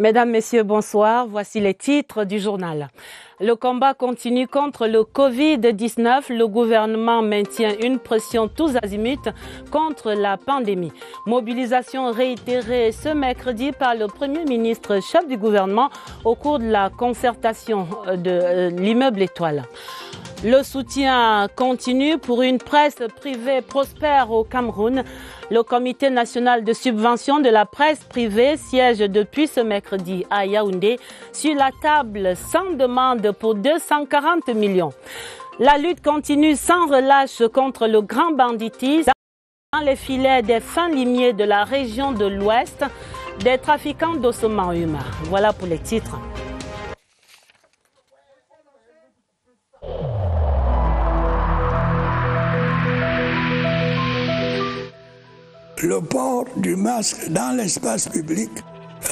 Mesdames, Messieurs, bonsoir. Voici les titres du journal. Le combat continue contre le Covid-19. Le gouvernement maintient une pression tous azimuts contre la pandémie. Mobilisation réitérée ce mercredi par le Premier ministre, chef du gouvernement, au cours de la concertation de l'immeuble Étoile. Le soutien continue pour une presse privée prospère au Cameroun. Le Comité national de subvention de la presse privée siège depuis ce mercredi à Yaoundé sur la table sans demande pour 240 millions. La lutte continue sans relâche contre le grand banditisme. Dans les filets des fins limiers de la région de l'Ouest, des trafiquants d'ossements humains. Voilà pour les titres. Le port du masque dans l'espace public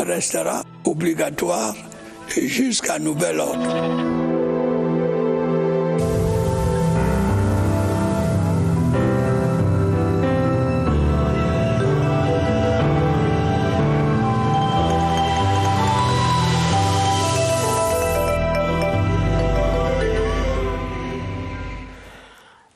restera obligatoire jusqu'à nouvel ordre.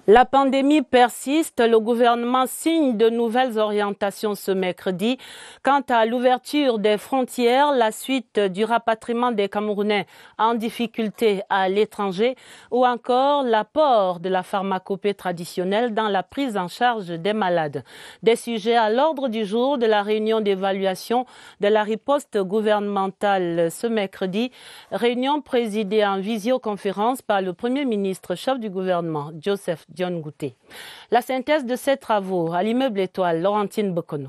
La pandémie persiste. Le gouvernement signe de nouvelles orientations ce mercredi. Quant à l'ouverture des frontières, la suite du rapatriement des Camerounais en difficulté à l'étranger ou encore l'apport de la pharmacopée traditionnelle dans la prise en charge des malades. Des sujets à l'ordre du jour de la réunion d'évaluation de la riposte gouvernementale ce mercredi. Réunion présidée en visioconférence par le Premier ministre, chef du gouvernement, Joseph John Gouté. La synthèse de ces travaux à l'immeuble Étoile, Laurentine Bokono.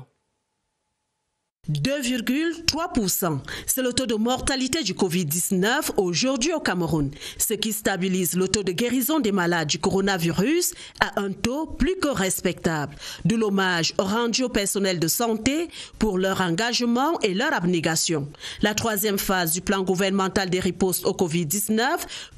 2,3%, c'est le taux de mortalité du Covid-19 aujourd'hui au Cameroun, ce qui stabilise le taux de guérison des malades du coronavirus à un taux plus que respectable. De l'hommage rendu au personnel de santé pour leur engagement et leur abnégation. La troisième phase du plan gouvernemental des ripostes au Covid-19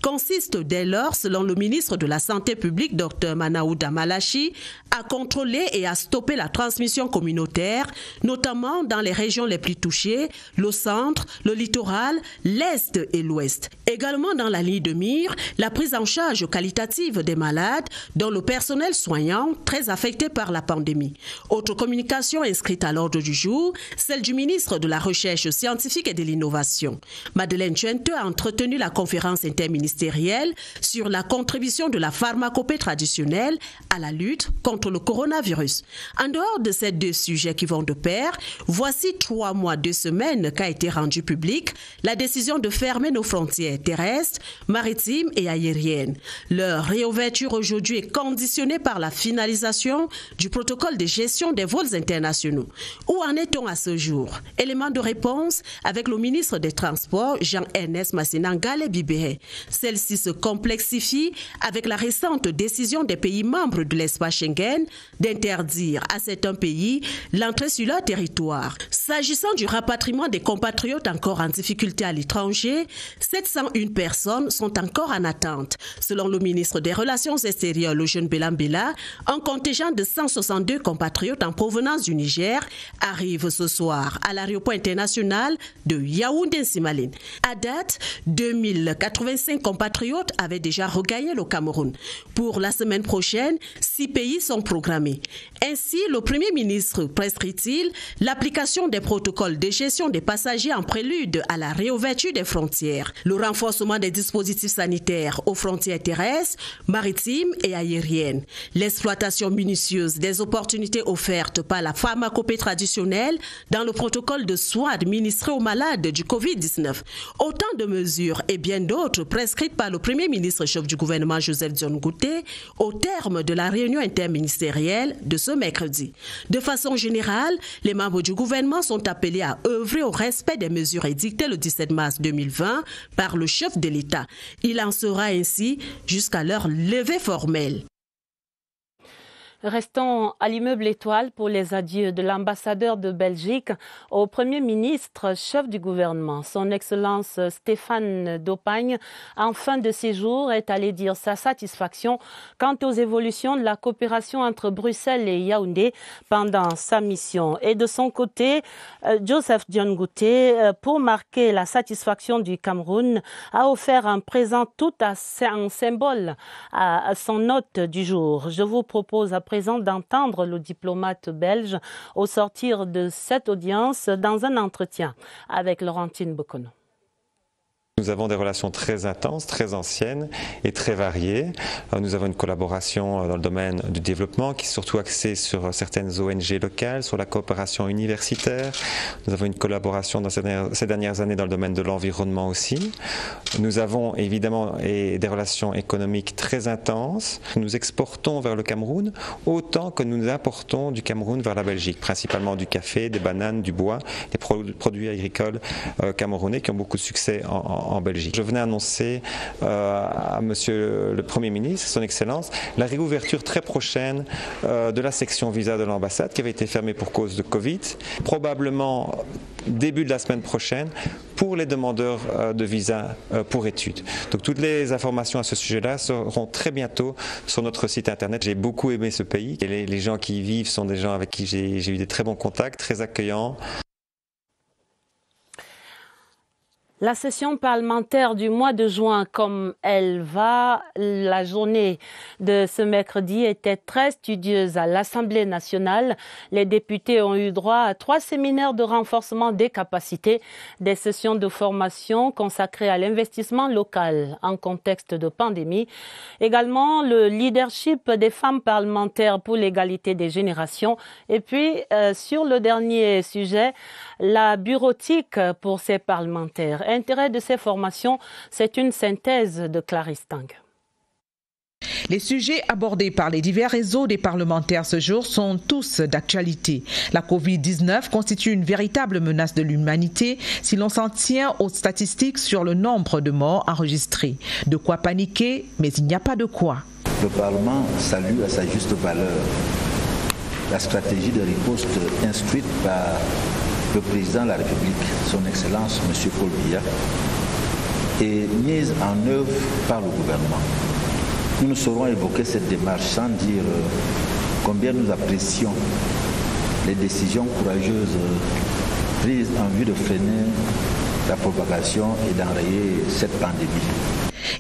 consiste dès lors, selon le ministre de la Santé publique, Dr Manaouda Malachi, à contrôler et à stopper la transmission communautaire, notamment dans les régions les plus touchées, le centre, le littoral, l'est et l'ouest. Également dans la ligne de mire, la prise en charge qualitative des malades, dont le personnel soignant très affecté par la pandémie. Autre communication inscrite à l'ordre du jour, celle du ministre de la Recherche scientifique et de l'Innovation. Madeleine Tchente a entretenu la conférence interministérielle sur la contribution de la pharmacopée traditionnelle à la lutte contre le coronavirus. En dehors de ces deux sujets qui vont de pair, voici 3 mois, 2 semaines qu'a été rendue publique la décision de fermer nos frontières terrestres, maritimes et aériennes. Leur réouverture aujourd'hui est conditionnée par la finalisation du protocole de gestion des vols internationaux. Où en est-on à ce jour? Élément de réponse avec le ministre des Transports, Jean-Ernest Masséna Bibéhe. Celle-ci se complexifie avec la récente décision des pays membres de l'espace Schengen d'interdire à certains pays l'entrée sur leur territoire. S'agissant du rapatriement des compatriotes encore en difficulté à l'étranger, 701 personnes sont encore en attente. Selon le ministre des Relations extérieures, le jeune Belambela, un contingent de 162 compatriotes en provenance du Niger arrive ce soir à l'aéroport international de Yaoundé-Simaline. À date, 2085 compatriotes avaient déjà regagné le Cameroun. Pour la semaine prochaine, 6 pays sont programmés. Ainsi, le Premier ministre prescrit-il l'application des protocoles de gestion des passagers en prélude à la réouverture des frontières, le renforcement des dispositifs sanitaires aux frontières terrestres, maritimes et aériennes, l'exploitation minutieuse des opportunités offertes par la pharmacopée traditionnelle dans le protocole de soins administrés aux malades du Covid-19. Autant de mesures et bien d'autres prescrites par le Premier ministre chef du gouvernement Joseph John Gouté au terme de la réunion interministérielle de ce mercredi. De façon générale, les membres du gouvernement sont appelés à œuvrer au respect des mesures édictées le 17 mars 2020 par le chef de l'État. Il en sera ainsi jusqu'à leur levée formelle. Restons à l'immeuble Étoile pour les adieux de l'ambassadeur de Belgique au Premier ministre, chef du gouvernement. Son Excellence Stéphane D'Opagne, en fin de séjour, est allé dire sa satisfaction quant aux évolutions de la coopération entre Bruxelles et Yaoundé pendant sa mission. Et de son côté, Joseph Dion Ngouté, pour marquer la satisfaction du Cameroun, a offert un présent tout un symbole à son hôte du jour. Je vous propose à présent d'entendre le diplomate belge au sortir de cette audience dans un entretien avec Laurentine Bokono. Nous avons des relations très intenses, très anciennes et très variées. Nous avons une collaboration dans le domaine du développement qui est surtout axée sur certaines ONG locales, sur la coopération universitaire. Nous avons une collaboration dans ces dernières années dans le domaine de l'environnement aussi. Nous avons évidemment des relations économiques très intenses. Nous exportons vers le Cameroun autant que nous importons du Cameroun vers la Belgique, principalement du café, des bananes, du bois, des produits agricoles camerounais qui ont beaucoup de succès en Belgique. Je venais annoncer à Monsieur le Premier ministre, Son Excellence, la réouverture très prochaine de la section visa de l'ambassade qui avait été fermée pour cause de Covid, probablement début de la semaine prochaine pour les demandeurs de visa pour études. Donc toutes les informations à ce sujet-là seront très bientôt sur notre site internet. J'ai beaucoup aimé ce pays et les gens qui y vivent sont des gens avec qui j'ai eu des très bons contacts, très accueillants. La session parlementaire du mois de juin, comme elle va, la journée de ce mercredi était très studieuse à l'Assemblée nationale. Les députés ont eu droit à 3 séminaires de renforcement des capacités, des sessions de formation consacrées à l'investissement local en contexte de pandémie. Également, le leadership des femmes parlementaires pour l'égalité des générations. Et puis, sur le dernier sujet, la bureautique pour ces parlementaires. L'intérêt de ces formations, c'est une synthèse de Clarisse Tang. Les sujets abordés par les divers réseaux des parlementaires ce jour sont tous d'actualité. La Covid-19 constitue une véritable menace de l'humanité si l'on s'en tient aux statistiques sur le nombre de morts enregistrés. De quoi paniquer, mais il n'y a pas de quoi. Le Parlement salue à sa juste valeur la stratégie de riposte instruite par le président de la République, son Excellence M. Paul Biya, est mise en œuvre par le gouvernement. Nous ne saurons évoquer cette démarche sans dire combien nous apprécions les décisions courageuses prises en vue de freiner la propagation et d'enrayer cette pandémie.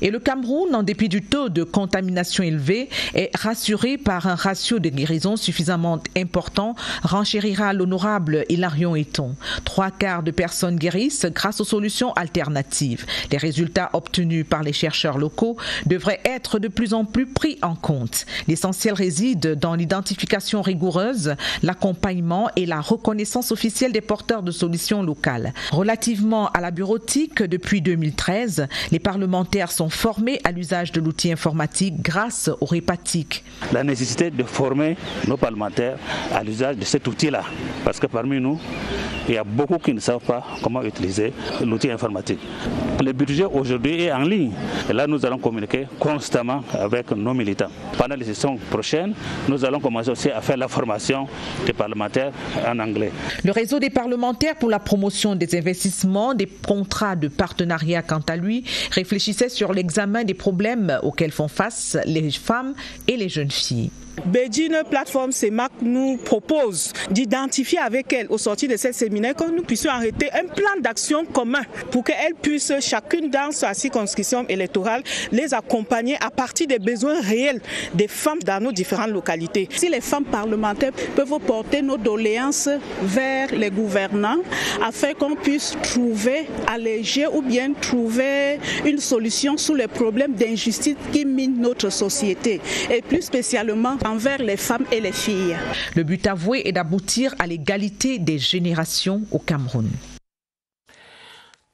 Et le Cameroun, en dépit du taux de contamination élevé, est rassuré par un ratio de guérison suffisamment important, renchérira l'honorable Hilarion Eton. 3/4 de personnes guérissent grâce aux solutions alternatives. Les résultats obtenus par les chercheurs locaux devraient être de plus en plus pris en compte. L'essentiel réside dans l'identification rigoureuse, l'accompagnement et la reconnaissance officielle des porteurs de solutions locales. Relativement à la bureautique, depuis 2013, les parlementaires sont formés à l'usage de l'outil informatique grâce au Répatic. La nécessité de former nos parlementaires à l'usage de cet outil-là, parce que parmi nous, il y a beaucoup qui ne savent pas comment utiliser l'outil informatique. Le budget aujourd'hui est en ligne. Et là, nous allons communiquer constamment avec nos militants. Pendant les sessions prochaines, nous allons commencer aussi à faire la formation des parlementaires en anglais. Le réseau des parlementaires pour la promotion des investissements, des contrats de partenariat, quant à lui, réfléchissait sur l'examen des problèmes auxquels font face les femmes et les jeunes filles. Bédine Plateforme CEMAC nous propose d'identifier avec elle au sortir de cette séminaire que nous puissions arrêter un plan d'action commun pour qu'elles puissent chacune dans sa circonscription électorale les accompagner à partir des besoins réels des femmes dans nos différentes localités. Si les femmes parlementaires peuvent porter nos doléances vers les gouvernants afin qu'on puisse trouver, alléger ou bien trouver une solution sur les problèmes d'injustice qui minent notre société et plus spécialement envers les femmes et les filles. Le but avoué est d'aboutir à l'égalité des générations au Cameroun.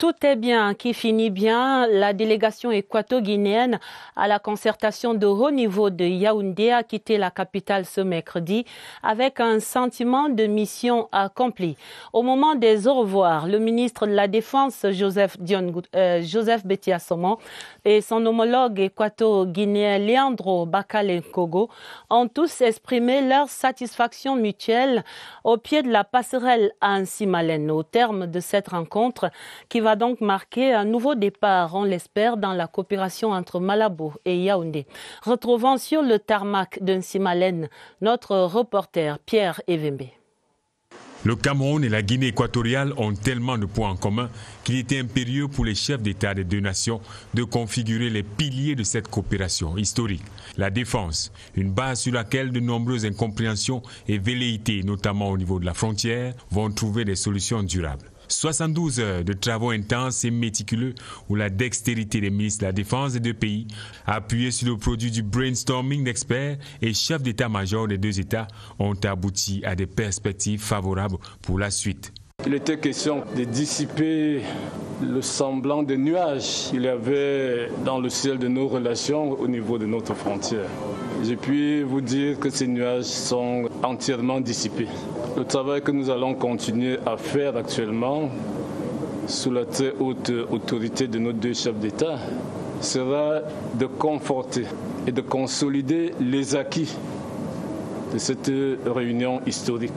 Tout est bien qui finit bien. La délégation équato-guinéenne à la concertation de haut niveau de Yaoundé a quitté la capitale ce mercredi avec un sentiment de mission accomplie. Au moment des au revoir, le ministre de la Défense Joseph Betty Assomo et son homologue équato-guinéen Leandro Bakale-Kogo ont tous exprimé leur satisfaction mutuelle au pied de la passerelle à Nsimalène. Au terme de cette rencontre qui va donc marquer un nouveau départ, on l'espère, dans la coopération entre Malabo et Yaoundé. Retrouvons sur le tarmac de Nsimalène notre reporter Pierre Evembe. Le Cameroun et la Guinée équatoriale ont tellement de points en commun qu'il était impérieux pour les chefs d'État des deux nations de configurer les piliers de cette coopération historique. La défense, une base sur laquelle de nombreuses incompréhensions et velléités, notamment au niveau de la frontière, vont trouver des solutions durables. 72 heures de travaux intenses et méticuleux où la dextérité des ministres de la Défense des deux pays, appuyés sur le produit du brainstorming d'experts et chefs d'état-major des deux États, ont abouti à des perspectives favorables pour la suite. Il était question de dissiper le semblant de nuages qu'il y avait dans le ciel de nos relations au niveau de notre frontière. Je puis vous dire que ces nuages sont entièrement dissipés. Le travail que nous allons continuer à faire actuellement, sous la très haute autorité de nos deux chefs d'État, sera de conforter et de consolider les acquis de cette réunion historique.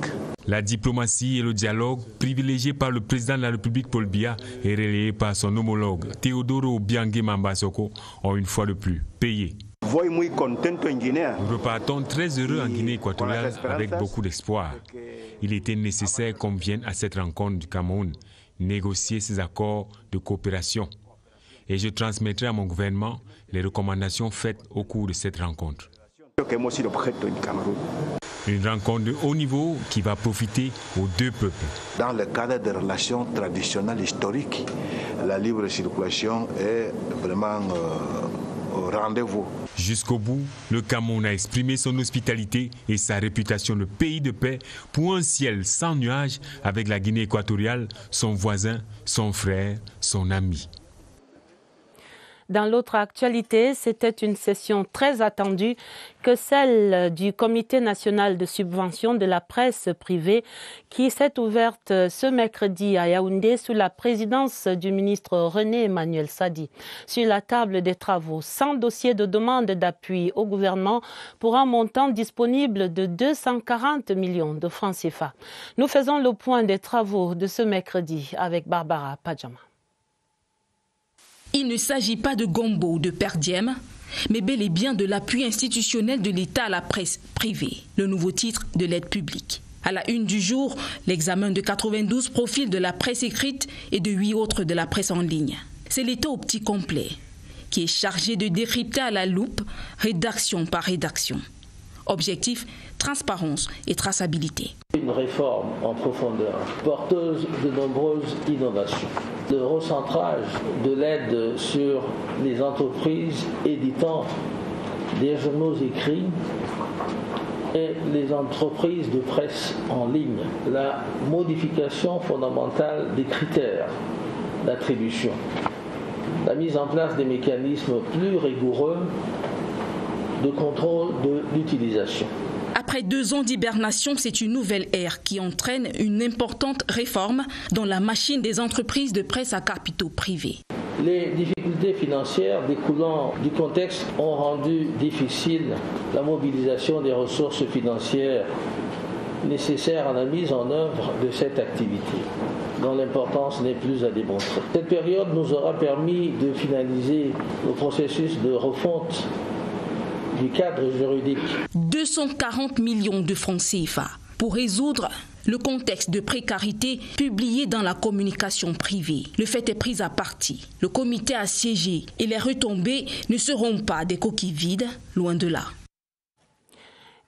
La diplomatie et le dialogue, privilégiés par le président de la République Paul Biya et relayés par son homologue Teodoro Obiang Nguema Soko, ont une fois de plus payé. Nous repartons très heureux en Guinée équatoriale avec beaucoup d'espoir. Il était nécessaire qu'on vienne à cette rencontre du Cameroun négocier ces accords de coopération. Et je transmettrai à mon gouvernement les recommandations faites au cours de cette rencontre. Une rencontre de haut niveau qui va profiter aux deux peuples. Dans le cadre des relations traditionnelles historiques, la libre circulation est vraiment au rendez-vous. Jusqu'au bout, le Cameroun a exprimé son hospitalité et sa réputation de pays de paix pour un ciel sans nuages avec la Guinée équatoriale, son voisin, son frère, son ami. Dans l'autre actualité, c'était une session très attendue que celle du Comité national de subvention de la presse privée qui s'est ouverte ce mercredi à Yaoundé sous la présidence du ministre René Emmanuel Sadi. Sur la table des travaux, 100 dossiers de demande d'appui au gouvernement pour un montant disponible de 240 millions de francs CFA. Nous faisons le point des travaux de ce mercredi avec Barbara Padjama. Il ne s'agit pas de gombo ou de per diem, mais bel et bien de l'appui institutionnel de l'État à la presse privée, le nouveau titre de l'aide publique. À la une du jour, l'examen de 92 profils de la presse écrite et de 8 autres de la presse en ligne. C'est l'État au petit complet qui est chargé de décrypter à la loupe, rédaction par rédaction. Objectif, transparence et traçabilité. Une réforme en profondeur, porteuse de nombreuses innovations. Le recentrage de l'aide sur les entreprises éditant des journaux écrits et les entreprises de presse en ligne. La modification fondamentale des critères d'attribution. La mise en place des mécanismes plus rigoureux de contrôle de l'utilisation. Après 2 ans d'hibernation, c'est une nouvelle ère qui entraîne une importante réforme dans la machine des entreprises de presse à capitaux privés. Les difficultés financières découlant du contexte ont rendu difficile la mobilisation des ressources financières nécessaires à la mise en œuvre de cette activité, dont l'importance n'est plus à démontrer. Cette période nous aura permis de finaliser le processus de refonte du cadre juridique. 240 millions de francs CFA pour résoudre le contexte de précarité publié dans la communication privée. Le fait est pris à partie. Le comité a siégé et les retombées ne seront pas des coquilles vides, loin de là.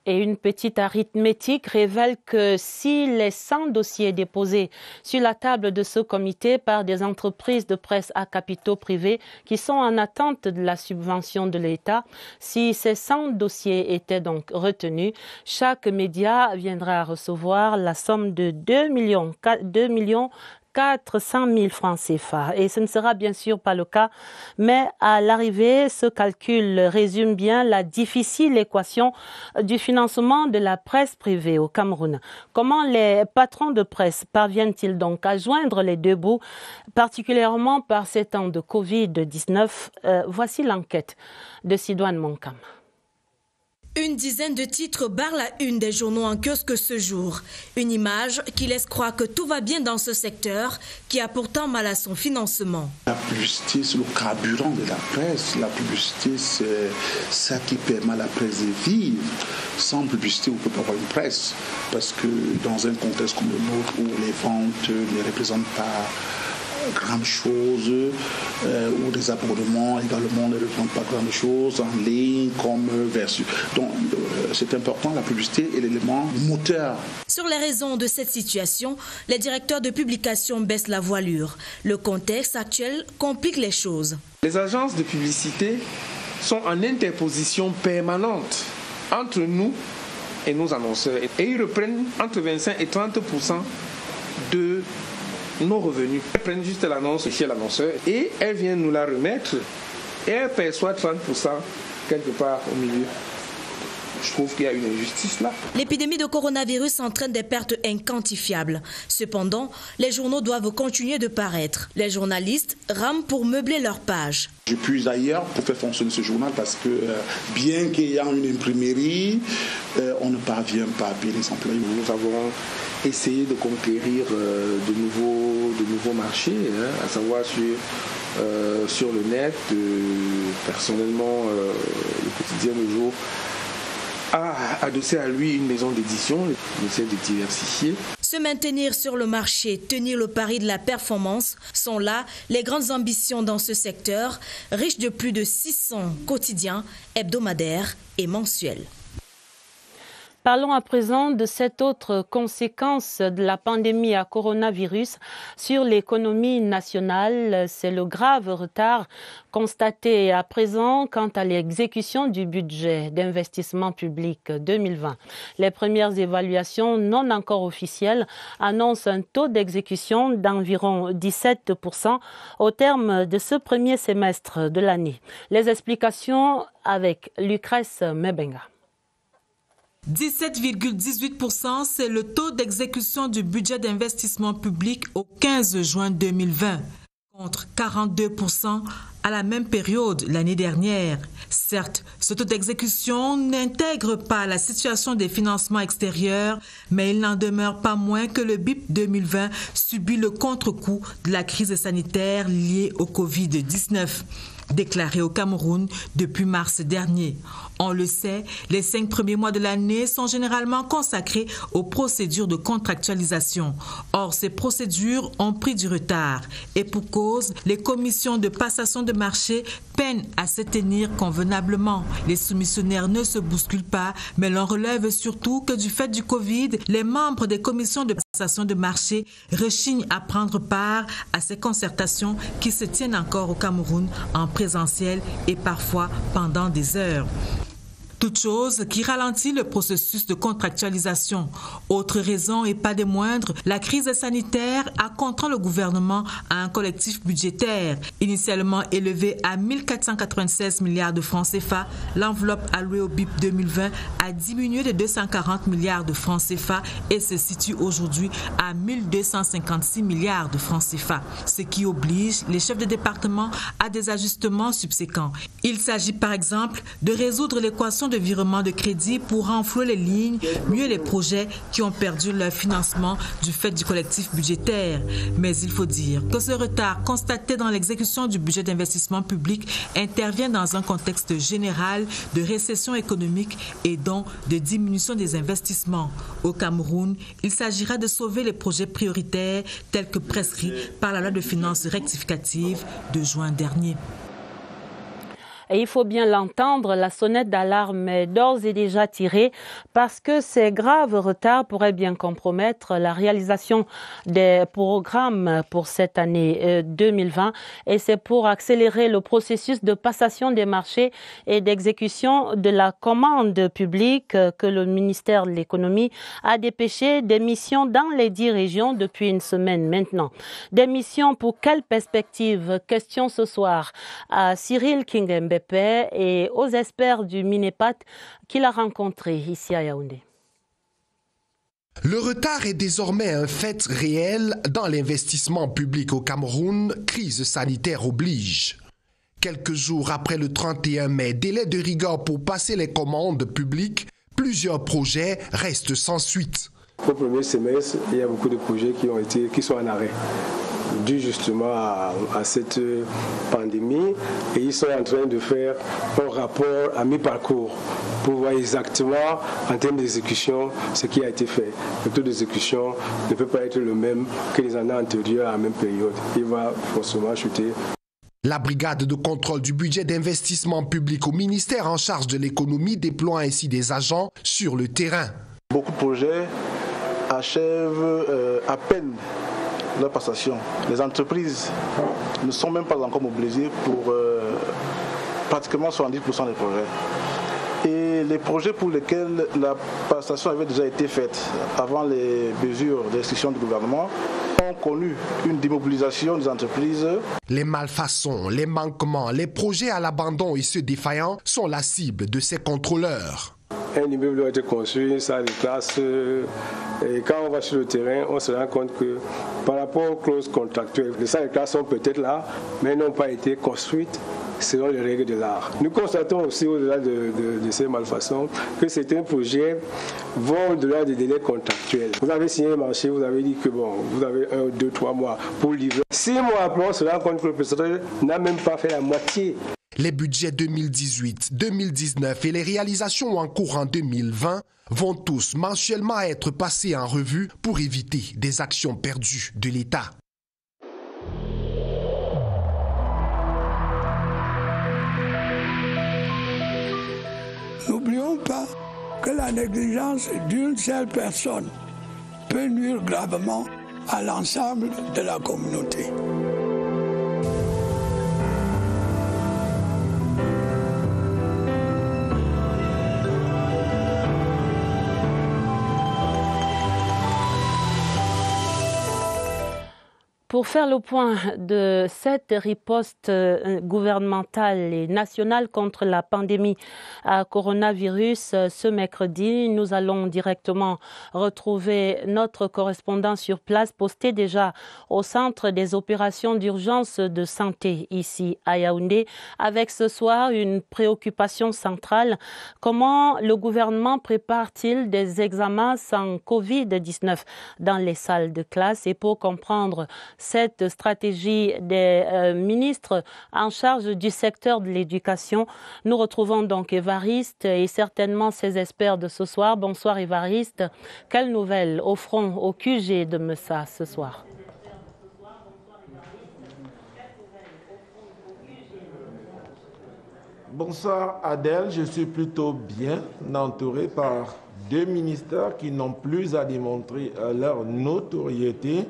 Et une petite arithmétique révèle que si les 100 dossiers déposés sur la table de ce comité par des entreprises de presse à capitaux privés qui sont en attente de la subvention de l'État, si ces 100 dossiers étaient donc retenus, chaque média viendra à recevoir la somme de 2 millions 400 000 francs CFA. Et ce ne sera bien sûr pas le cas, mais à l'arrivée, ce calcul résume bien la difficile équation du financement de la presse privée au Cameroun. Comment les patrons de presse parviennent-ils donc à joindre les deux bouts, particulièrement par ces temps de Covid-19 ? Voici l'enquête de Sidoine Monkam. Une dizaine de titres barrent la une des journaux en kiosque ce jour. Une image qui laisse croire que tout va bien dans ce secteur qui a pourtant mal à son financement. La publicité, c'est le carburant de la presse. La publicité, c'est ça qui permet à la presse de vivre. Sans publicité, on ne peut pas avoir une presse. Parce que dans un contexte comme le nôtre où les ventes ne représentent pas grande chose, où les abonnements également ne représentent pas grande chose en ligne comme versus. Donc c'est important, la publicité est l'élément moteur. Sur les raisons de cette situation, les directeurs de publication baissent la voilure. Le contexte actuel complique les choses. Les agences de publicité sont en interposition permanente entre nous et nos annonceurs et ils reprennent entre 25 et 30% de nos revenus. Elles prennent juste l'annonce chez l'annonceur et elles viennent nous la remettre et elles perçoivent 30% quelque part au milieu. Je trouve qu'il y a une injustice là. L'épidémie de coronavirus entraîne des pertes inquantifiables. Cependant, les journaux doivent continuer de paraître. Les journalistes rament pour meubler leurs pages. Je puise ailleurs pour faire fonctionner ce journal parce que bien qu'ayant une imprimerie, on ne parvient pas à payer les employés. Nous avons essayé de conquérir de nouveaux marchés, à savoir sur le net. Personnellement, le quotidien Le Jour a adossé à lui une maison d'édition. On essaie de diversifier. Se maintenir sur le marché, tenir le pari de la performance sont là les grandes ambitions dans ce secteur, riche de plus de 600 quotidiens, hebdomadaires et mensuels. Parlons à présent de cette autre conséquence de la pandémie à coronavirus sur l'économie nationale. C'est le grave retard constaté à présent quant à l'exécution du budget d'investissement public 2020. Les premières évaluations non encore officielles annoncent un taux d'exécution d'environ 17% au terme de ce premier semestre de l'année. Les explications avec Lucrèce Mebenga. 17,18%, c'est le taux d'exécution du budget d'investissement public au 15 juin 2020, contre 42% à la même période l'année dernière. Certes, ce taux d'exécution n'intègre pas la situation des financements extérieurs, mais il n'en demeure pas moins que le BIP 2020 subit le contre-coup de la crise sanitaire liée au Covid-19. Déclaré au Cameroun depuis mars dernier. On le sait, les 5 premiers mois de l'année sont généralement consacrés aux procédures de contractualisation. Or, ces procédures ont pris du retard. Et pour cause, les commissions de passation de marché peinent à se tenir convenablement. Les soumissionnaires ne se bousculent pas, mais l'on relève surtout que du fait du Covid, les membres des commissions de passation de marché rechignent à prendre part à ces concertations qui se tiennent encore au Cameroun en présentiel et parfois pendant des heures. Toute chose qui ralentit le processus de contractualisation. Autre raison et pas des moindres, la crise sanitaire a contraint le gouvernement à un collectif budgétaire. Initialement élevé à 1496 milliards de francs CFA, l'enveloppe allouée au BIP 2020 a diminué de 240 milliards de francs CFA et se situe aujourd'hui à 1256 milliards de francs CFA, ce qui oblige les chefs de département à des ajustements subséquents. Il s'agit par exemple de résoudre l'équation de virement de crédit pour renflouer les lignes, mieux les projets qui ont perdu leur financement du fait du collectif budgétaire. Mais il faut dire que ce retard constaté dans l'exécution du budget d'investissement public intervient dans un contexte général de récession économique et donc de diminution des investissements. Au Cameroun, il s'agira de sauver les projets prioritaires tels que prescrits par la loi de finances rectificative de juin dernier. Et il faut bien l'entendre, la sonnette d'alarme est d'ores et déjà tirée parce que ces graves retards pourraient bien compromettre la réalisation des programmes pour cette année 2020. Et c'est pour accélérer le processus de passation des marchés et d'exécution de la commande publique que le ministère de l'économie a dépêché des missions dans les 10 régions depuis une semaine maintenant. Des missions pour quelle perspective? Question ce soir à Cyril Kingembepe et aux experts du Minepat qu'il a rencontrés ici à Yaoundé. Le retard est désormais un fait réel dans l'investissement public au Cameroun, crise sanitaire oblige. Quelques jours après le 31 mai, délai de rigueur pour passer les commandes publiques, plusieurs projets restent sans suite. Au premier semestre, il y a beaucoup de projets qui sont en arrêt, dû justement à cette pandémie, et ils sont en train de faire un rapport à mi-parcours pour voir exactement en termes d'exécution ce qui a été fait. Le taux d'exécution ne peut pas être le même que les années antérieures à la même période. Il va forcément chuter. La brigade de contrôle du budget d'investissement public au ministère en charge de l'économie déploie ainsi des agents sur le terrain. Beaucoup de projets achèvent à peine leur passation. Les entreprises ne sont même pas encore mobilisées pour pratiquement 70% des projets. Et les projets pour lesquels la passation avait déjà été faite avant les mesures de restriction du gouvernement ont connu une démobilisation des entreprises. Les malfaçons, les manquements, les projets à l'abandon et ceux défaillants sont la cible de ces contrôleurs. Un immeuble doit être construit, une salle de classe, et quand on va sur le terrain, on se rend compte que par rapport aux clauses contractuelles, les salles de classe sont peut-être là, mais n'ont pas été construites selon les règles de l'art. Nous constatons aussi au-delà de ces malfaçons que certains projets vont au-delà des délais contractuels. Vous avez signé le marché, vous avez dit que vous avez 1, 2, 3 mois pour livrer. 6 mois après, on se rend compte que le prestataire n'a même pas fait la moitié. Les budgets 2018, 2019 et les réalisations en cours en 2020 vont tous mensuellement être passés en revue pour éviter des actions perdues de l'État. N'oublions pas que la négligence d'une seule personne peut nuire gravement à l'ensemble de la communauté. Pour faire le point de cette riposte gouvernementale et nationale contre la pandémie à coronavirus, ce mercredi, nous allons directement retrouver notre correspondant sur place, posté déjà au centre des opérations d'urgence de santé ici à Yaoundé, avec ce soir une préoccupation centrale. Comment le gouvernement prépare-t-il des examens sans Covid-19 dans les salles de classe? Et pour comprendre cette stratégie des ministres en charge du secteur de l'éducation, nous retrouvons donc Évariste et certainement ses experts de ce soir. Bonsoir Évariste. Quelles nouvelles au front, au QG de Messa ce soir? Bonsoir Adèle, je suis plutôt bien entouré par 2 ministères qui n'ont plus à démontrer leur notoriété.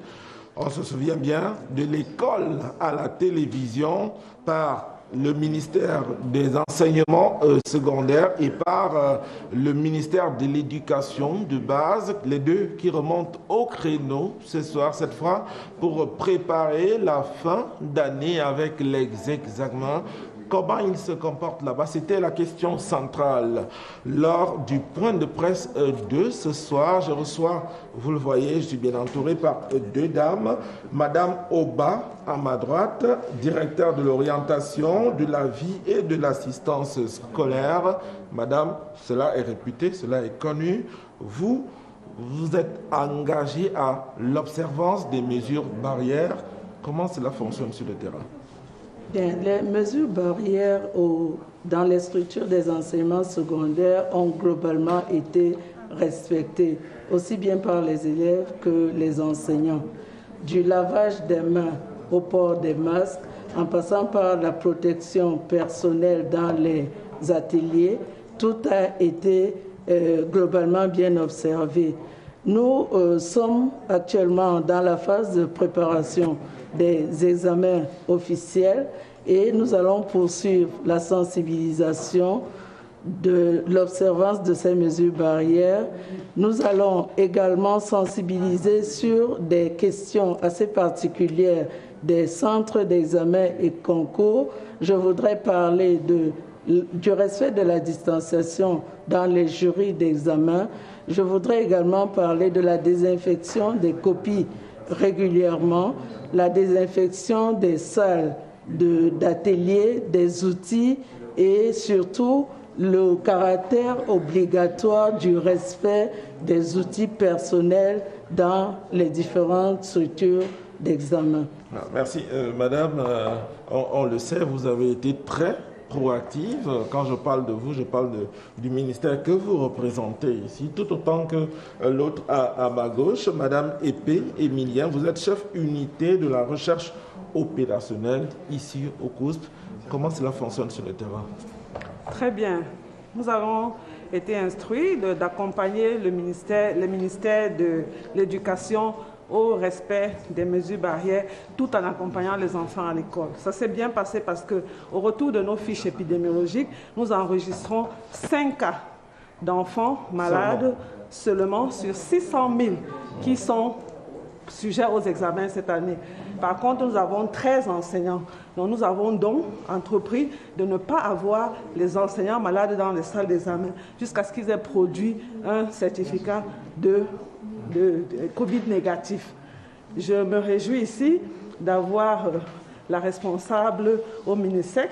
On se souvient bien de l'école à la télévision par le ministère des enseignements secondaires et par le ministère de l'éducation de base, les deux qui remontent au créneau ce soir, cette fois, pour préparer la fin d'année avec les examens. Comment ils se comportent là-bas? C'était la question centrale. Lors du point de presse de ce soir, je reçois, vous le voyez, je suis bien entouré par 2 dames. Madame Oba, à ma droite, directeur de l'orientation, de la vie et de l'assistance scolaire. Madame, cela est réputé, cela est connu. Vous êtes engagée à l'observance des mesures barrières. Comment cela fonctionne sur le terrain? Bien, les mesures barrières dans les structures des enseignements secondaires ont globalement été respectées, aussi bien par les élèves que les enseignants. Du lavage des mains au port des masques, en passant par la protection personnelle dans les ateliers, tout a été globalement bien observé. Nous sommes actuellement dans la phase de préparation des examens officiels et nous allons poursuivre la sensibilisation de l'observance de ces mesures barrières. Nous allons également sensibiliser sur des questions assez particulières des centres d'examen et concours. Je voudrais parler du respect de la distanciation dans les jurys d'examen. Je voudrais également parler de la désinfection des copies régulièrement, la désinfection des salles d'atelier, des outils et surtout le caractère obligatoire du respect des outils personnels dans les différentes structures d'examen. Merci. Madame, on le sait, vous avez été très proactive. Quand je parle de vous, je parle du ministère que vous représentez ici, tout autant que l'autre à ma gauche. Madame Épée Emilien, vous êtes chef unité de la recherche opérationnelle ici au COUSP. Comment cela fonctionne sur le terrain? Très bien. Nous avons été instruits d'accompagner le ministère de l'Éducation au respect des mesures barrières tout en accompagnant les enfants à l'école. Ça s'est bien passé parce qu'au retour de nos fiches épidémiologiques, nous enregistrons 5 cas d'enfants malades seulement sur 600 000 qui sont sujets aux examens cette année. Par contre, nous avons 13 enseignants. Donc, nous avons donc entrepris de ne pas avoir les enseignants malades dans les salles d'examen jusqu'à ce qu'ils aient produit un certificat de Covid négatif. Je me réjouis ici d'avoir la responsable au MINUSEC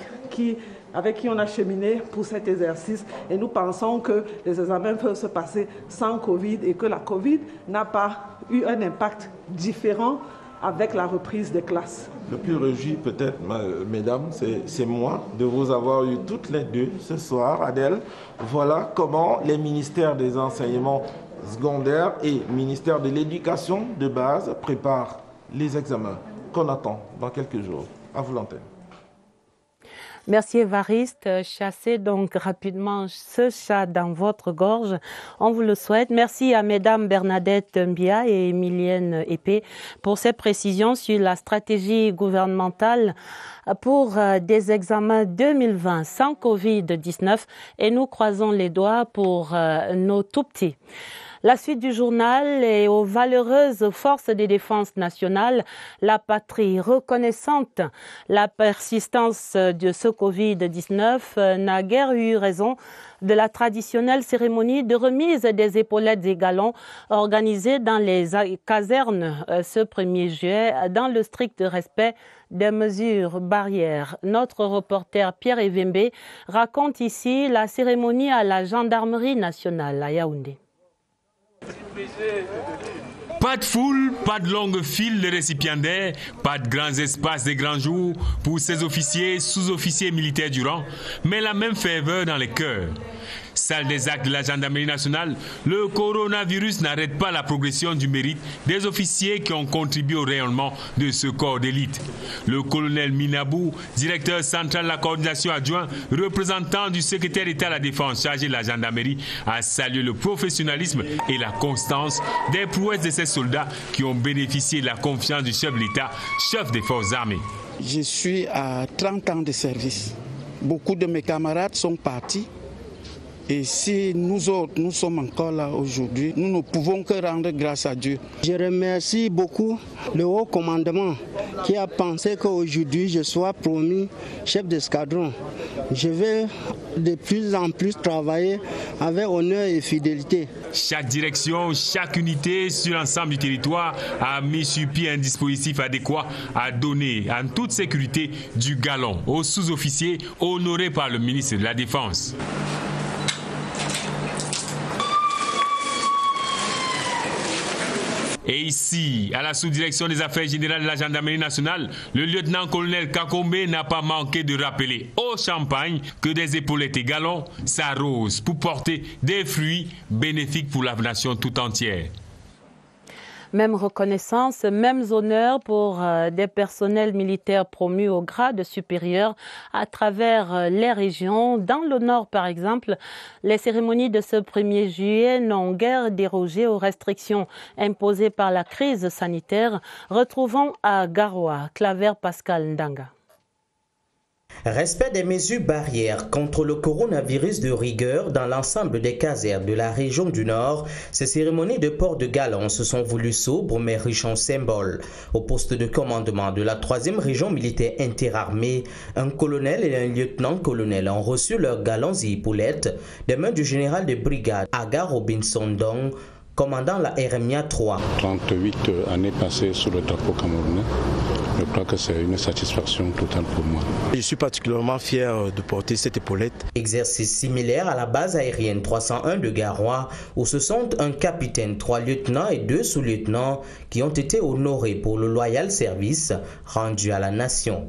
avec qui on a cheminé pour cet exercice et nous pensons que les examens peuvent se passer sans Covid et que la Covid n'a pas eu un impact différent avec la reprise des classes. Le plus réjoui peut-être, mesdames, c'est moi de vous avoir eu toutes les deux ce soir. Adèle, voilà comment les ministères des enseignements secondaires et ministère de l'éducation de base préparent les examens qu'on attend dans quelques jours. À vous l'antenne. Merci Évariste. Chassez donc rapidement ce chat dans votre gorge. On vous le souhaite. Merci à mesdames Bernadette Mbia et Emilienne Épée pour ces précisions sur la stratégie gouvernementale pour des examens 2020 sans Covid-19 et nous croisons les doigts pour nos tout-petits. La suite du journal est aux valeureuses forces de défense nationale, la patrie reconnaissante. La persistance de ce Covid-19 n'a guère eu raison de la traditionnelle cérémonie de remise des épaulettes et galons organisée dans les casernes ce 1er juillet dans le strict respect des mesures barrières. Notre reporter Pierre Evembe raconte ici la cérémonie à la gendarmerie nationale à Yaoundé. Pas de foule, pas de longue file de récipiendaires, pas de grands espaces et grands jours pour ces officiers, sous-officiers militaires du rang, mais la même ferveur dans les cœurs. Salle des actes de la gendarmerie nationale, le coronavirus n'arrête pas la progression du mérite des officiers qui ont contribué au rayonnement de ce corps d'élite. Le colonel Minabou, directeur central de la coordination adjoint, représentant du secrétaire d'État à la Défense chargé de la gendarmerie, a salué le professionnalisme et la constance des prouesses de ces soldats qui ont bénéficié de la confiance du chef de l'État, chef des forces armées. Je suis à 30 ans de service. Beaucoup de mes camarades sont partis. Et si nous autres, nous sommes encore là aujourd'hui, nous ne pouvons que rendre grâce à Dieu. Je remercie beaucoup le haut commandement qui a pensé qu'aujourd'hui je sois promu chef d'escadron. Je vais de plus en plus travailler avec honneur et fidélité. Chaque direction, chaque unité sur l'ensemble du territoire a mis sur pied un dispositif adéquat à donner en toute sécurité du galon aux sous-officiers honorés par le ministre de la Défense. Et ici, à la sous-direction des affaires générales de la gendarmerie nationale, le lieutenant-colonel Kakombe n'a pas manqué de rappeler au champagne que des épaulettes et galons s'arrosent pour porter des fruits bénéfiques pour la nation tout entière. Même reconnaissance, mêmes honneurs pour des personnels militaires promus au grade supérieur à travers les régions. Dans le Nord, par exemple, les cérémonies de ce 1er juillet n'ont guère dérogé aux restrictions imposées par la crise sanitaire. Retrouvons à Garoua, Claver Pascal Ndanga. Respect des mesures barrières contre le coronavirus de rigueur dans l'ensemble des casernes de la région du Nord, ces cérémonies de port de galon se sont voulues sobres mais riches en symboles. Au poste de commandement de la 3e région militaire interarmée, un colonel et un lieutenant-colonel ont reçu leurs galons et épaulettes des mains du général de brigade Aga Robinson Dong, commandant la RMIA 3. 38 années passées sous le drapeau camerounais. Je crois que c'est une satisfaction totale pour moi. Je suis particulièrement fier de porter cette épaulette. Exercice similaire à la base aérienne 301 de Garoua, où ce sont un capitaine, 3 lieutenants et 2 sous-lieutenants qui ont été honorés pour le loyal service rendu à la nation.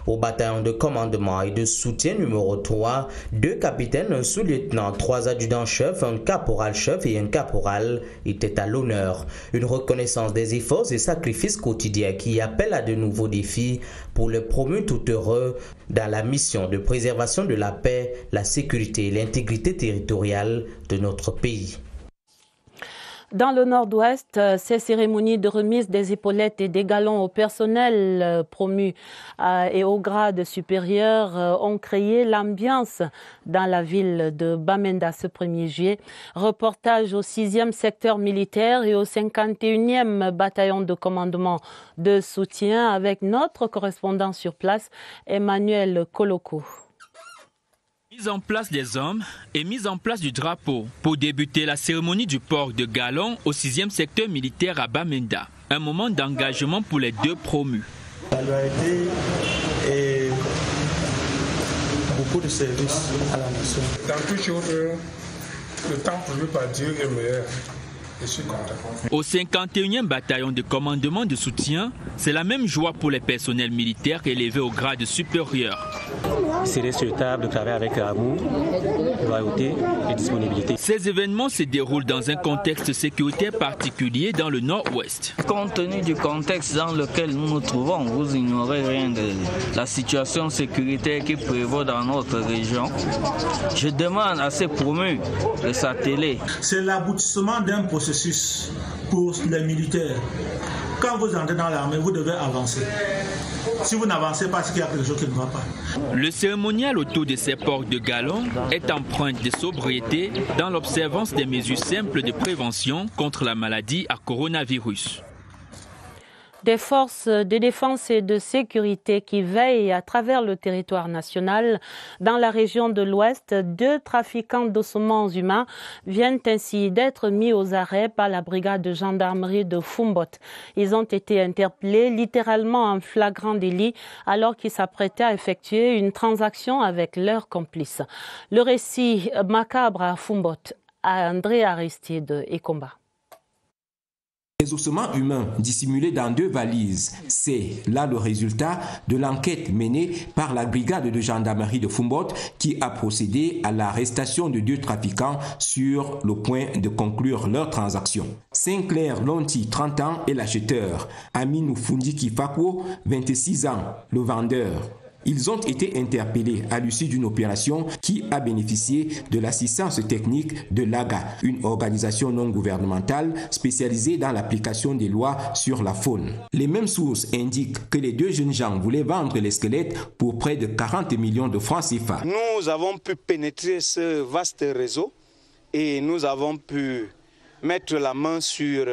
Au bataillon de commandement et de soutien numéro 3, 2 capitaines, un sous-lieutenant, 3 adjudants-chefs, un caporal-chef et un caporal étaient à l'honneur. Une reconnaissance des efforts et sacrifices quotidiens qui appellent à de nouveaux défis pour les promus tout heureux dans la mission de préservation de la paix, la sécurité et l'intégrité territoriale de notre pays. Dans le Nord-Ouest, ces cérémonies de remise des épaulettes et des galons au personnel promu et au grade supérieur ont créé l'ambiance dans la ville de Bamenda ce 1er juillet. Reportage au 6e secteur militaire et au 51e bataillon de commandement de soutien avec notre correspondant sur place, Emmanuel Koloko. Mise en place des hommes et mise en place du drapeau pour débuter la cérémonie du port de galon au 6e secteur militaire à Bamenda. Un moment d'engagement pour les 2 promus. La loyauté et beaucoup de services à la nation. Dans toute chose, le temps prévu par Dieu est meilleur. Je suis content. Au 51e bataillon de commandement de soutien, c'est la même joie pour les personnels militaires élevés au grade supérieur. Il serait souhaitable de travailler avec amour, loyauté et disponibilité. Ces événements se déroulent dans un contexte sécuritaire particulier dans le Nord-Ouest. Compte tenu du contexte dans lequel nous nous trouvons, vous ignorez rien de la situation sécuritaire qui prévaut dans notre région. Je demande à ces promus de s'atteler. C'est l'aboutissement d'un processus pour les militaires. Quand vous entrez dans l'armée, vous devez avancer. Si vous n'avancez pas, c'est qu'il y a quelque chose qui ne va pas. Le cérémonial autour de ces ports de galon est empreinte de sobriété dans l'observance des mesures simples de prévention contre la maladie à coronavirus. Des forces de défense et de sécurité qui veillent à travers le territoire national. Dans la région de l'Ouest, 2 trafiquants d'ossements humains viennent ainsi d'être mis aux arrêts par la brigade de gendarmerie de Fumbot. Ils ont été interpellés littéralement en flagrant délit alors qu'ils s'apprêtaient à effectuer une transaction avec leurs complices. Le récit macabre à Fumbot à André Aristide et Combat. Les ossements humains dissimulés dans 2 valises, c'est là le résultat de l'enquête menée par la brigade de gendarmerie de Fumbot qui a procédé à l'arrestation de 2 trafiquants sur le point de conclure leur transaction. Sinclair Lonti, 30 ans, est l'acheteur. Aminou Fundiki Fakwo, 26 ans, le vendeur. Ils ont été interpellés à l'issue d'une opération qui a bénéficié de l'assistance technique de l'AGA, une organisation non gouvernementale spécialisée dans l'application des lois sur la faune. Les mêmes sources indiquent que les 2 jeunes gens voulaient vendre les squelettes pour près de 40 millions de francs CFA. Nous avons pu pénétrer ce vaste réseau et nous avons pu mettre la main sur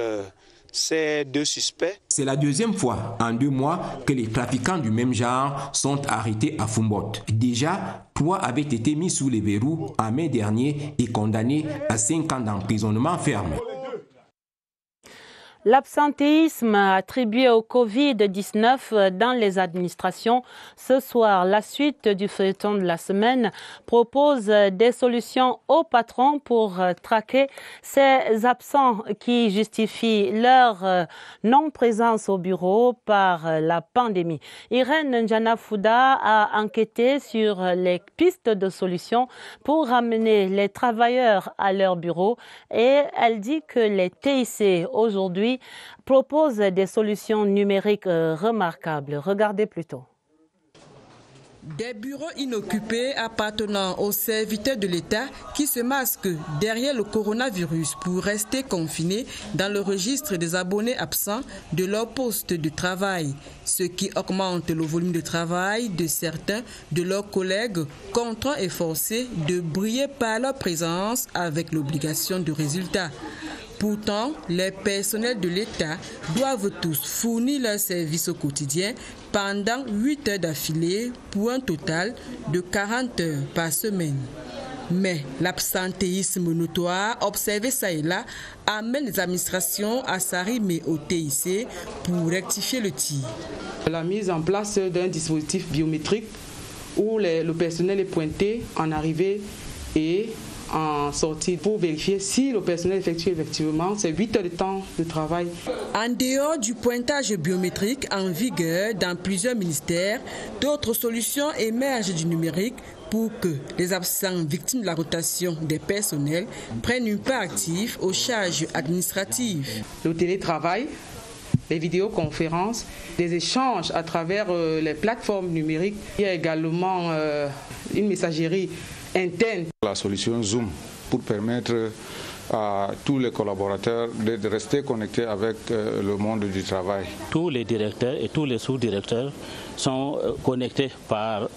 ces 2 suspects. C'est la 2e fois en 2 mois que les trafiquants du même genre sont arrêtés à Fumbot. Déjà, 3 avaient été mis sous les verrous en mai dernier et condamnés à 5 ans d'emprisonnement ferme. L'absentéisme attribué au Covid-19 dans les administrations. Ce soir, la suite du feuilleton de la semaine propose des solutions aux patrons pour traquer ces absents qui justifient leur non-présence au bureau par la pandémie. Irène Njana-Fouda a enquêté sur les pistes de solutions pour ramener les travailleurs à leur bureau et elle dit que les TIC aujourd'hui lui, propose des solutions numériques remarquables. Regardez plutôt. Des bureaux inoccupés appartenant aux serviteurs de l'État qui se masquent derrière le coronavirus pour rester confinés dans le registre des abonnés absents de leur poste de travail, ce qui augmente le volume de travail de certains de leurs collègues contraints et forcés de briller par leur présence avec l'obligation de résultat. Pourtant, les personnels de l'État doivent tous fournir leurs services au quotidien pendant 8 heures d'affilée pour un total de 40 heures par semaine. Mais l'absentéisme notoire observé ça et là amène les administrations à s'arrimer au TIC pour rectifier le tir. La mise en place d'un dispositif biométrique où le personnel est pointé en arrivée et en sortie pour vérifier si le personnel effectue effectivement ces 8 heures de temps de travail. En dehors du pointage biométrique en vigueur dans plusieurs ministères, d'autres solutions émergent du numérique pour que les absents victimes de la rotation des personnels prennent une part active aux charges administratives. Le télétravail, les vidéoconférences, les échanges à travers les plateformes numériques. Il y a également une messagerie interne. La solution Zoom pour permettre à tous les collaborateurs de rester connectés avec le monde du travail. Tous les directeurs et tous les sous-directeurs sont connectés par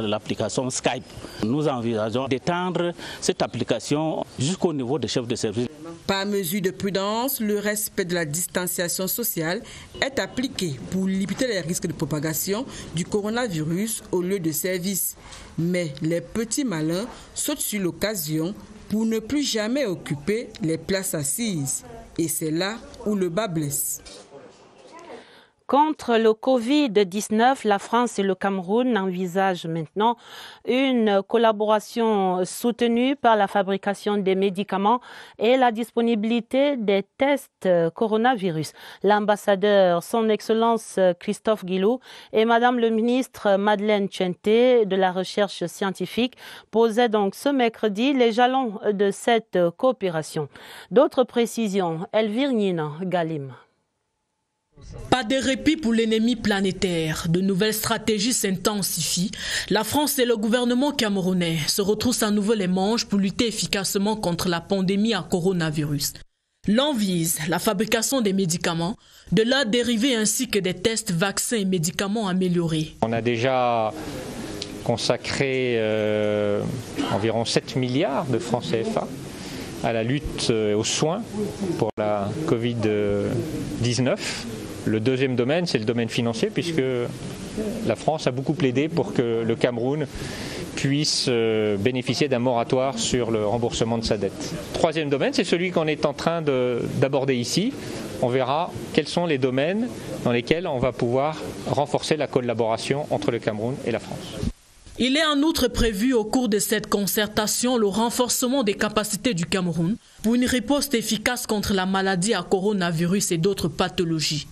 l'application Skype. Nous envisageons d'étendre cette application jusqu'au niveau des chefs de service. Par mesure de prudence, le respect de la distanciation sociale est appliqué pour limiter les risques de propagation du coronavirus au lieu de service. Mais les petits malins sautent sur l'occasion pour ne plus jamais occuper les places assises. Et c'est là où le bas blesse. Contre le Covid-19, la France et le Cameroun envisagent maintenant une collaboration soutenue par la fabrication des médicaments et la disponibilité des tests coronavirus. L'ambassadeur, son Excellence Christophe Guilou, et Madame le ministre Madeleine Tchenté de la Recherche scientifique posaient donc ce mercredi les jalons de cette coopération. D'autres précisions, Elvire Nina Galim. Pas de répit pour l'ennemi planétaire. De nouvelles stratégies s'intensifient. La France et le gouvernement camerounais se retroussent à nouveau les manches pour lutter efficacement contre la pandémie à coronavirus. L'on vise la fabrication des médicaments, de leurs dérivés ainsi que des tests, vaccins et médicaments améliorés. On a déjà consacré environ 7 milliards de francs CFA à la lutte aux soins pour la Covid-19. Le deuxième domaine, c'est le domaine financier, puisque la France a beaucoup plaidé pour que le Cameroun puisse bénéficier d'un moratoire sur le remboursement de sa dette. Troisième domaine, c'est celui qu'on est en train d'aborder ici. On verra quels sont les domaines dans lesquels on va pouvoir renforcer la collaboration entre le Cameroun et la France. Il est en outre prévu au cours de cette concertation le renforcement des capacités du Cameroun pour une riposte efficace contre la maladie à coronavirus et d'autres pathologies.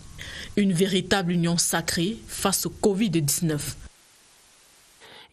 Une véritable union sacrée face au Covid-19.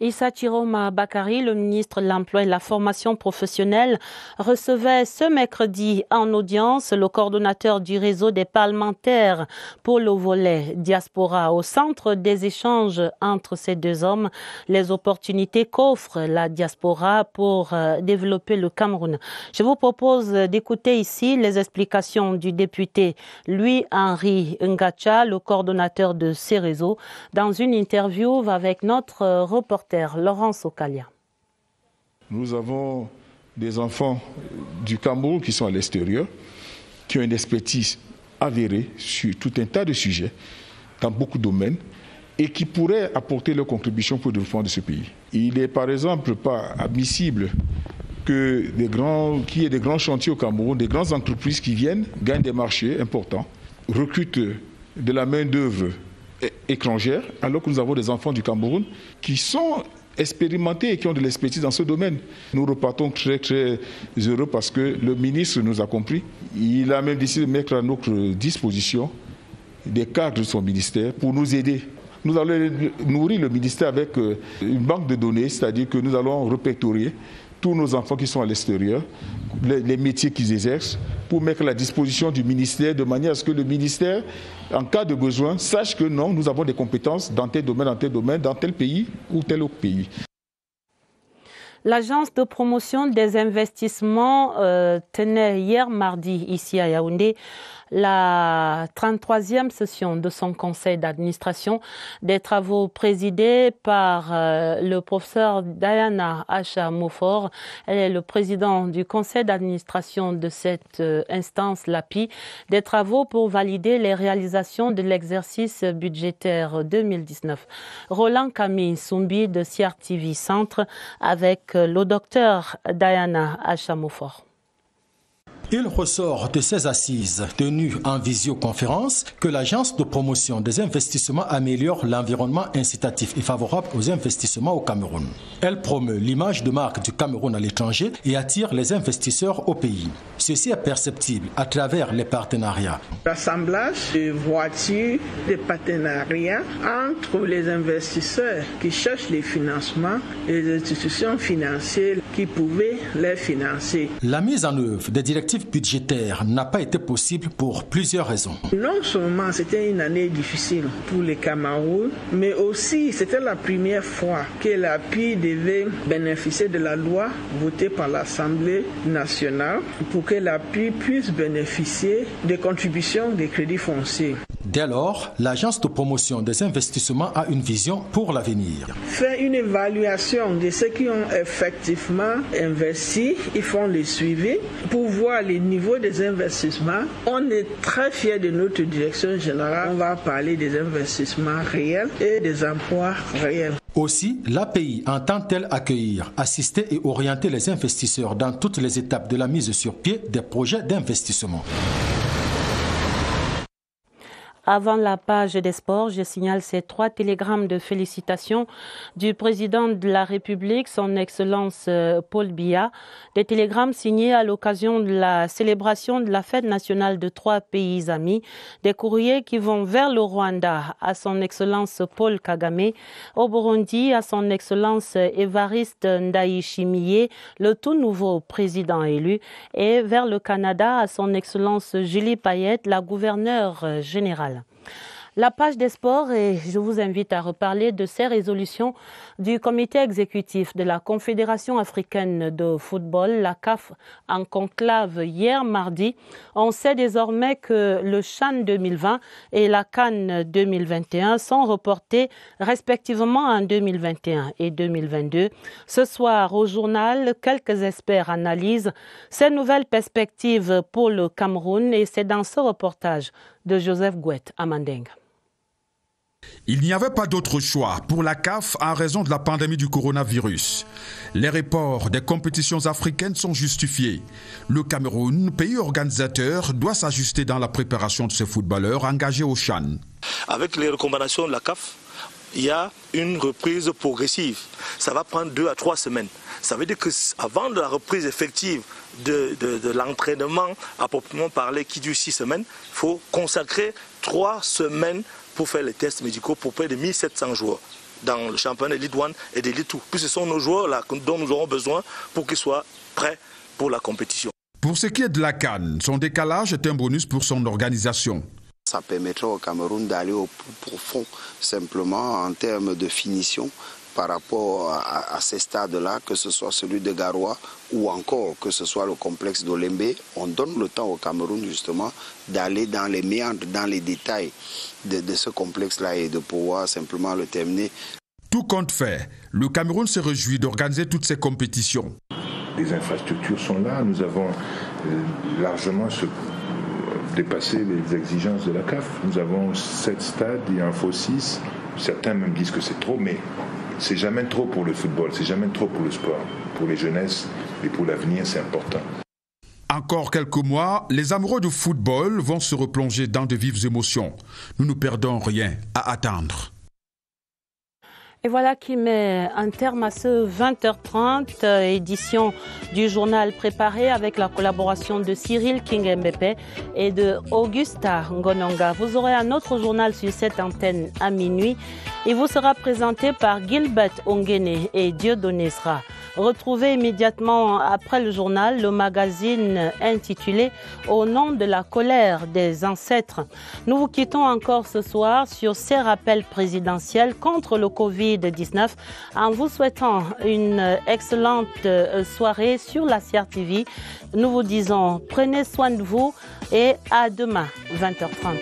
Issa Chiroma Bakari, le ministre de l'Emploi et de la Formation professionnelle, recevait ce mercredi en audience le coordonnateur du réseau des parlementaires pour le volet diaspora. Au centre des échanges entre ces deux hommes, les opportunités qu'offre la diaspora pour développer le Cameroun. Je vous propose d'écouter ici les explications du député Louis-Henri Ngacha, le coordonnateur de ces réseaux, dans une interview avec notre reporter Laurence Okalia. Nous avons des enfants du Cameroun qui sont à l'extérieur, qui ont une expertise avérée sur tout un tas de sujets, dans beaucoup de domaines, et qui pourraient apporter leur contribution pour le développement de ce pays. Il n'est par exemple pas admissible qu'il y ait des grands chantiers au Cameroun, des grandes entreprises qui viennent, gagnent des marchés importants, recrutent de la main-d'œuvre étrangère, alors que nous avons des enfants du Cameroun qui sont expérimentés et qui ont de l'expertise dans ce domaine. Nous repartons très très heureux parce que le ministre nous a compris. Il a même décidé de mettre à notre disposition des cadres de son ministère pour nous aider. Nous allons nourrir le ministère avec une banque de données, c'est-à-dire que nous allons répertorier tous nos enfants qui sont à l'extérieur, les métiers qu'ils exercent, pour mettre à la disposition du ministère de manière à ce que le ministère, en cas de besoin, sache que non, nous avons des compétences dans tel domaine, dans tel pays ou tel autre pays. L'agence de promotion des investissements tenait hier mardi ici à Yaoundé la 33e session de son conseil d'administration, des travaux présidés par le professeur Diana Acha Mofor. Elle est le président du conseil d'administration de cette instance, l'API, des travaux pour valider les réalisations de l'exercice budgétaire 2019. Roland Camille Soumbi de CRTV Centre avec le docteur Diana Acha Mofor. Il ressort de ces assises tenues en visioconférence que l'agence de promotion des investissements améliore l'environnement incitatif et favorable aux investissements au Cameroun. Elle promeut l'image de marque du Cameroun à l'étranger et attire les investisseurs au pays. Ceci est perceptible à travers les partenariats. L'assemblage de voitures, de partenariats entre les investisseurs qui cherchent les financements et les institutions financières qui pouvaient les financer. La mise en œuvre des directives budgétaire n'a pas été possible pour plusieurs raisons. Non seulement c'était une année difficile pour le Cameroun, mais aussi c'était la première fois que l'API devait bénéficier de la loi votée par l'Assemblée nationale pour que l'API puisse bénéficier des contributions des crédits fonciers. Dès lors, l'agence de promotion des investissements a une vision pour l'avenir. Faire une évaluation de ceux qui ont effectivement investi, ils font le suivi pour voir les niveaux des investissements. On est très fiers de notre direction générale. On va parler des investissements réels et des emplois réels. Aussi, l'API entend-elle accueillir, assister et orienter les investisseurs dans toutes les étapes de la mise sur pied des projets d'investissement. Avant la page des sports, je signale ces 3 télégrammes de félicitations du président de la République, son Excellence Paul Biya. Des télégrammes signés à l'occasion de la célébration de la fête nationale de 3 pays amis. Des courriers qui vont vers le Rwanda à son Excellence Paul Kagame, au Burundi à son Excellence Évariste Ndayishimiye, le tout nouveau président élu, et vers le Canada à son Excellence Julie Payette, la gouverneure générale. La page des sports, et je vous invite à reparler de ces résolutions du comité exécutif de la Confédération africaine de football, la CAF, en conclave hier mardi. On sait désormais que le CHAN 2020 et la CAN 2021 sont reportés respectivement en 2021 et 2022. Ce soir, au journal, quelques experts analysent ces nouvelles perspectives pour le Cameroun, et c'est dans ce reportage de Joseph Gouet à Manding. Il n'y avait pas d'autre choix pour la CAF en raison de la pandémie du coronavirus. Les reports des compétitions africaines sont justifiés. Le Cameroun, pays organisateur, doit s'ajuster dans la préparation de ses footballeurs engagés au CHAN. Avec les recommandations de la CAF, il y a une reprise progressive. Ça va prendre 2 à 3 semaines. Ça veut dire qu'avant la reprise effective de l'entraînement, à proprement parler, qui dure 6 semaines, il faut consacrer 3 semaines pour faire les tests médicaux pour près de 1700 joueurs dans le championnat Elite 1 et d'Elite 2. Puis ce sont nos joueurs là dont nous aurons besoin pour qu'ils soient prêts pour la compétition. Pour ce qui est de la CAN, son décalage est un bonus pour son organisation. Ça permettra au Cameroun d'aller au plus profond, simplement en termes de finition, par rapport à ces stades-là, que ce soit celui de Garoua ou encore que ce soit le complexe d'Olembe. On donne le temps au Cameroun justement d'aller dans les méandres, dans les détails de ce complexe-là et de pouvoir simplement le terminer. Tout compte fait, le Cameroun se réjouit d'organiser toutes ces compétitions. Les infrastructures sont là, nous avons largement dépassé les exigences de la CAF. Nous avons 7 stades, il y en faut 6. Certains même disent que c'est trop, mais c'est jamais trop pour le football, c'est jamais trop pour le sport. Pour les jeunesses et pour l'avenir, c'est important. Encore quelques mois, les amoureux du football vont se replonger dans de vives émotions. Nous ne perdons rien à attendre. Et voilà qui met un terme à ce 20h30, édition du journal préparé avec la collaboration de Cyril Kingembepe et de Augusta Ngononga. Vous aurez un autre journal sur cette antenne à minuit. Il vous sera présenté par Gilbert Ongene et Dieudonné Sra. Retrouvez immédiatement après le journal le magazine intitulé « Au nom de la colère des ancêtres ». Nous vous quittons encore ce soir sur ces rappels présidentiels contre le Covid-19 en vous souhaitant une excellente soirée sur la CRTV. Nous vous disons prenez soin de vous et à demain 20h30.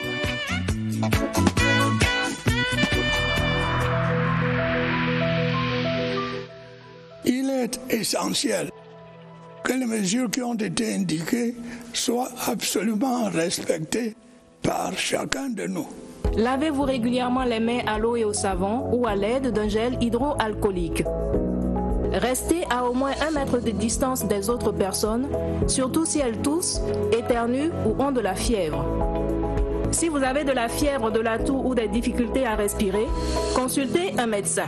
Il est essentiel que les mesures qui ont été indiquées soient absolument respectées par chacun de nous. Lavez-vous régulièrement les mains à l'eau et au savon ou à l'aide d'un gel hydroalcoolique. Restez à au moins 1 mètre de distance des autres personnes, surtout si elles toussent, éternuent ou ont de la fièvre. Si vous avez de la fièvre, de la toux ou des difficultés à respirer, consultez un médecin.